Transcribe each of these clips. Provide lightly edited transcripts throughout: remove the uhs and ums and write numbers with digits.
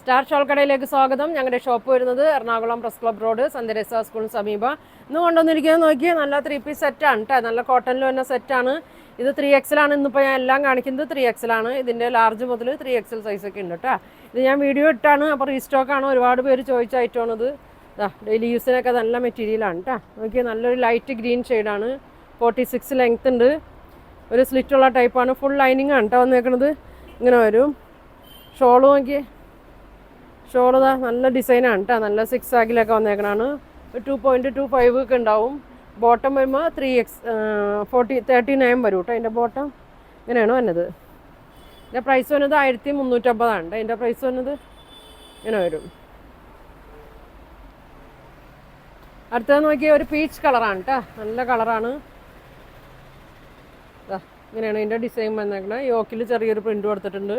Star shawl കടയിലേക്ക് സ്വാഗതം. ഞങ്ങളുടെ ഷോപ്പ് വരുന്നത് എറണാകുളം പ്രസ് ക്ലബ് റോഡ് സന്ദരേസ സ്കൂളിന് സമീപം. ഇന്ന് കൊണ്ടുവന്നിരിക്കുന്നത് നോക്കി നല്ല 3 പീസ് സെറ്റാണ് കേട്ടോ. നല്ല കോട്ടണിൽ വരുന്ന സെറ്റാണ്. ഇത് 3XL ആണ്. ഇന്നിപ്പോൾ ഞാൻ എല്ലാം കാണിക്കുന്നത് 3XL ആണ്. ഇതിൻ്റെ ലാർജ് മുതൽ 3XL സൈസൊക്കെ ഉണ്ട് കേട്ടോ. ഇത് ഞാൻ വീഡിയോ ഇട്ടാണ്, അപ്പോൾ റീസ്റ്റോക്കാണ്. ഒരുപാട് പേര് ചോദിച്ച ഐറ്റമാണിത്. ഡെയിലി യൂസിനൊക്കെ നല്ല മെറ്റീരിയലാണ് കേട്ടോ. നോക്കി നല്ലൊരു ലൈറ്റ് ഗ്രീൻ ഷെയ്ഡാണ്. 46 ലെങ്ത് ഉണ്ട്. ഒരു സ്ലിറ്റുള്ള ടൈപ്പാണ്. ഫുൾ ലൈനിങ് ആണ് കേട്ടോ വന്നേക്കുന്നത്. ഇങ്ങനെ വരും. ഷോള് നോക്കി, ഷോള് നല്ല ഡിസൈനാണ് കേട്ടോ. നല്ല 6 ആഗിലൊക്കെ വന്നേക്കണാണ്. 2.25 ഒക്കെ ഉണ്ടാവും. ബോട്ടം വരുമ്പോൾ 39 വരും കേട്ടോ. അതിൻ്റെ ബോട്ടം ഇങ്ങനെയാണ് വന്നത്. ഇതിൻ്റെ പ്രൈസ് വന്നത് 1350 കേട്ടോ. അതിൻ്റെ പ്രൈസ് വന്നത് ഇങ്ങനെ വരും. അടുത്തത് നോക്കിയാൽ ഒരു പീച്ച് കളറാണ് കേട്ടോ. നല്ല കളറാണ്. ഇങ്ങനെയാണ് ഇതിൻ്റെ ഡിസൈൻ വന്നേക്കണത്. യോക്കിൽ ചെറിയൊരു പ്രിൻ്റ് കൊടുത്തിട്ടുണ്ട്.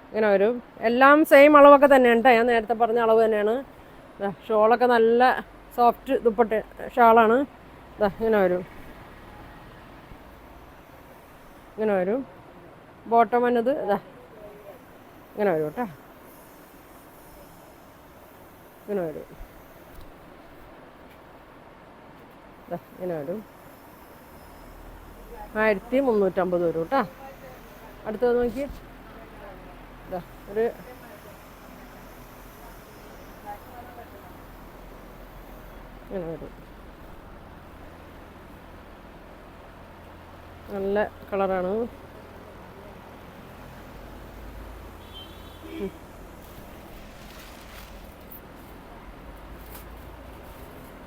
ഇങ്ങനെ വരും. എല്ലാം സെയിം അളവൊക്കെ തന്നെയാണ് കേട്ടോ. ഞാൻ നേരത്തെ പറഞ്ഞ അളവ് തന്നെയാണ്. ഷോളൊക്കെ നല്ല സോഫ്റ്റ് ദുപ്പട്ട ഷാളാണ്. ഇങ്ങനെ വരും. ഇങ്ങനെ വരും. ബോട്ടം വന്നത് ഇങ്ങനെ വരും കേട്ടോ. ഇങ്ങനെ വരും. ഇങ്ങനെ വരും. 1350 വരും കേട്ടോ. അടുത്തത് നോക്കി, ഒരു ഇങ്ങനെ വരും. നല്ല കളറാണ്.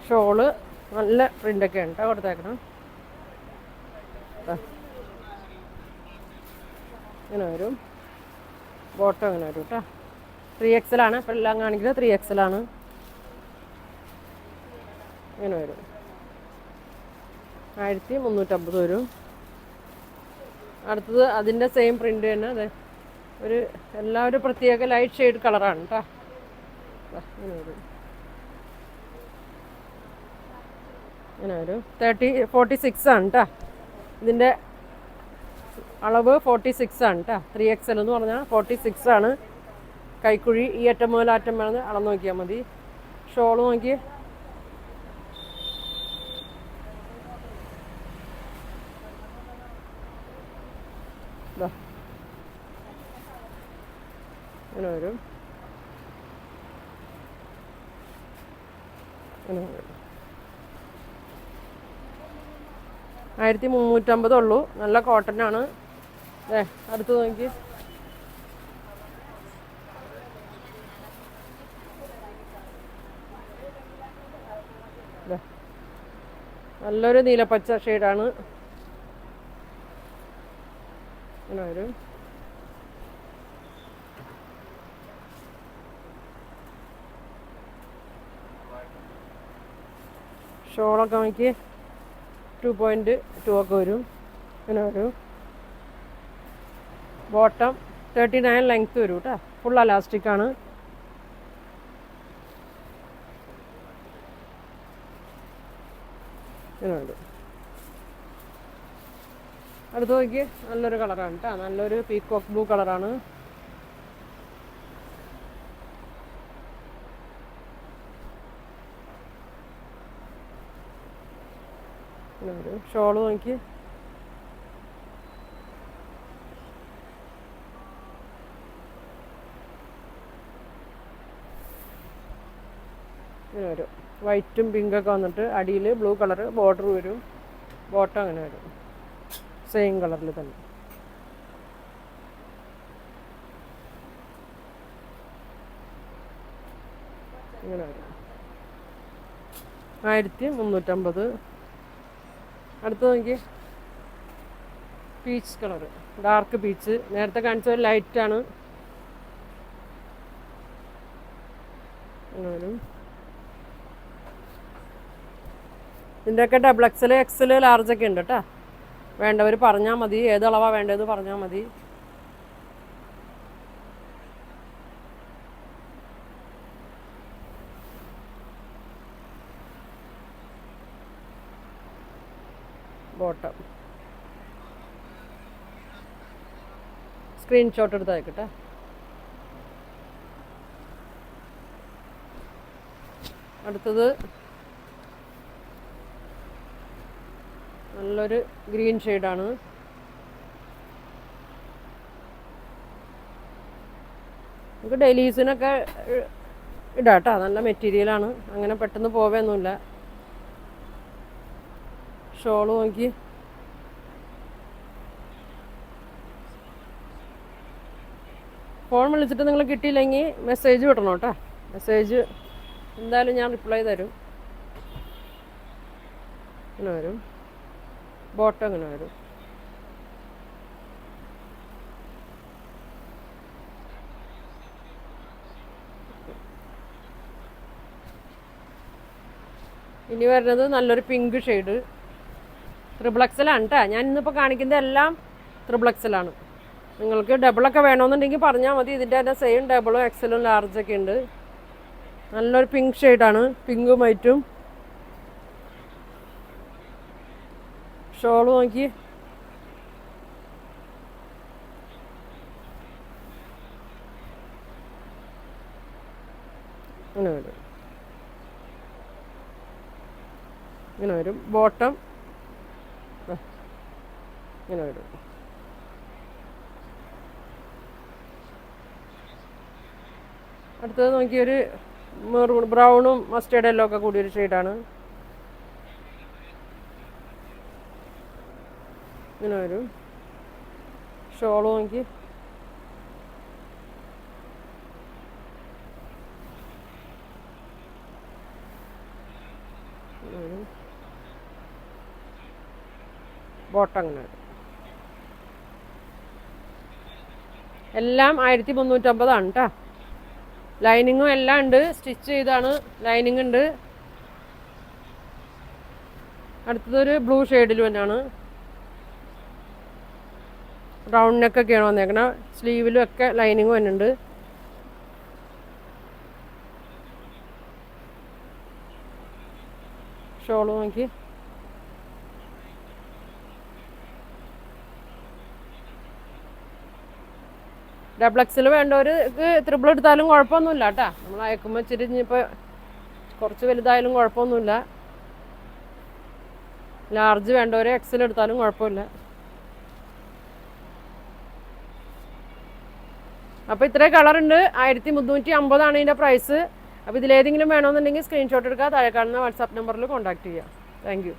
ഷോള് നല്ല പ്രിൻ്റൊക്കെ ഉണ്ട് കേട്ടോ കൊടുത്തേക്കണം. ഇങ്ങനെ വരും. ബോട്ടം ഇങ്ങനെ വരും കേട്ടോ. 3XL ആണ്. ഇപ്പോൾ എല്ലാം കാണിക്കുന്നത് 3XL ആണ്. ഇങ്ങനെ വരും. 1350 വരും. അടുത്തത് അതിൻ്റെ സെയിം പ്രിൻ്റ് തന്നെ. അതെ, ഒരു എല്ലാവരും പ്രത്യേക ലൈറ്റ് ഷെയ്ഡ് കളറാണ് കേട്ടോ. ഇങ്ങനെ വരും. ഇങ്ങനെ വരും. 46 ആണ് കേട്ടോ. ഇതിൻ്റെ അളവ് 46 ആണ് കേട്ടോ. 3XL എന്ന് പറഞ്ഞാൽ 46 ആണ്. കൈക്കുഴി ഈ അറ്റം മുതൽ അറ്റം വേണമെന്ന് അളന്ന് നോക്കിയാൽ മതി. ഷോള് നോക്കി, ഇങ്ങനെ വരും. ഇങ്ങനെ വരും. 1350 ഉള്ളൂ. നല്ല കോട്ടനാണ്. അടുത്ത് നോക്കി, നല്ലൊരു നീലപ്പച്ച ഷെയ്ഡാണ്. ഇങ്ങനെ വരും. ഷോളൊക്കെ നോക്കി 2.2 ഒക്കെ വരും. ഇങ്ങനെ വരും. ബോട്ടം 39 ലെങ്ത്ത് വരും കേട്ടോ. ഫുൾ അലാസ്റ്റിക്കാണ്. ഇങ്ങനെ വരും. അടുത്ത് നോക്കി, നല്ലൊരു കളറാണ് കേട്ടോ. നല്ലൊരു പീക്കോക്ക് ബ്ലൂ കളറാണ്. ഇങ്ങനെ വരും. ഷോള് നോക്കി, ഇങ്ങനെ വരും. വൈറ്റും പിങ്കൊക്കെ വന്നിട്ട് അടിയിൽ ബ്ലൂ കളർ ബോർഡർ വരും. ബോട്ടം അങ്ങനെ വരും. സെയിം കളറിൽ തന്നെ. ഇങ്ങനെ വരും. 1350. അടുത്ത് നോക്കി, പീച്ച് കളറ്, ഡാർക്ക് പീച്ച്. നേരത്തെ കാണിച്ചത് ലൈറ്റാണ്. അങ്ങനെ വരും. ഇതിൻ്റെയൊക്കെ XXL, XL, ലാർജൊക്കെ ഉണ്ട് കേട്ടോ. വേണ്ടവർ പറഞ്ഞാൽ മതി. ഏതളവാണ് വേണ്ടതെന്ന് പറഞ്ഞാൽ മതി. ബോട്ടം സ്ക്രീൻഷോട്ട് എടുത്ത് അയക്കട്ടെ. അടുത്തത് നല്ലൊരു ഗ്രീൻ ഷെയ്ഡാണ്. നമുക്ക് ഡെയിലി യൂസിനൊക്കെ ഇടാം കേട്ടോ. നല്ല മെറ്റീരിയലാണ്, അങ്ങനെ പെട്ടെന്ന് പോവുകയൊന്നുമില്ല. ഷോള് നോക്കി. ഫോൺ വിളിച്ചിട്ട് നിങ്ങൾ കിട്ടിയില്ലെങ്കിൽ മെസ്സേജ് വിടണം കേട്ടോ. മെസ്സേജ് എന്തായാലും ഞാൻ റിപ്ലൈ തരും. ഇങ്ങനെ വരും, ബോട്ടം ഇങ്ങനെ വരും. ഇനി വരുന്നത് നല്ലൊരു പിങ്ക് ഷെയ്ഡ്. ത്രിബിളെക്സലാണ് കേട്ടോ. ഞാൻ ഇന്നിപ്പോൾ കാണിക്കുന്നത് എല്ലാം ത്രിബിളെക്സലാണ്. നിങ്ങൾക്ക് ഡബിളൊക്കെ വേണമെന്നുണ്ടെങ്കിൽ പറഞ്ഞാൽ മതി. ഇതിൻ്റെ തന്നെ സെയിം ഡബിളും എക്സലും ലാർജൊക്കെ ഉണ്ട്. നല്ലൊരു പിങ്ക് ഷെയ്ഡാണ്, പിങ്കും വൈറ്റും. ഷോള് നോക്കി. ഇങ്ങനെ വരും, ഇങ്ങനെ വരും. ബോട്ടം ഇങ്ങനെ വരും. അടുത്തത് നോക്കിയൊരു മെറൂൺ ബ്രൗണും മസ്റ്റേർഡ് യെല്ലോ ഒക്കെ കൂടിയൊരു ഷെയ്ഡാണ്. ഇങ്ങനെ വരും. ഷോള് നോക്കി. ബോട്ടം അങ്ങനെ വരും. എല്ലാം 1350 കേട്ടോ. ലൈനിങ്ങും എല്ലാം ഉണ്ട്, സ്റ്റിച്ച് ചെയ്താണ്. ലൈനിങ് ഉണ്ട്. അടുത്തതൊരു ബ്ലൂ ഷെയ്ഡിൽ തന്നെയാണ്. റൗണ്ട് നെക്കൊക്കെയാണ് വന്നേക്കണം. സ്ലീവിലും ഒക്കെ ലൈനിങ് വന്നിട്ടുണ്ട്. ഷോള് നോക്കി. ഡബിൾ എക്സിൽ വേണ്ടവർക്ക് ത്രിബിൾ എടുത്താലും കുഴപ്പമൊന്നുമില്ല കേട്ടോ. നമ്മൾ അയക്കുമ്പോൾ ഇച്ചിരി ഇനിയിപ്പോൾ കുറച്ച് വലുതായാലും കുഴപ്പമൊന്നുമില്ല. ലാർജ് വേണ്ടവർ എക്സൽ എടുത്താലും കുഴപ്പമില്ല. അപ്പോൾ ഇത്രയും കളറുണ്ട്. 1350 ഇതിൻ്റെ പ്രൈസ്. അപ്പോൾ ഇതിലേതെങ്കിലും വേണമെന്നുണ്ടെങ്കിൽ സ്ക്രീൻഷോട്ട് എടുക്കുക. താഴെ കാണുന്ന വാട്സാപ്പ് നമ്പറിൽ കോൺടാക്ട് ചെയ്യുക. Thank you.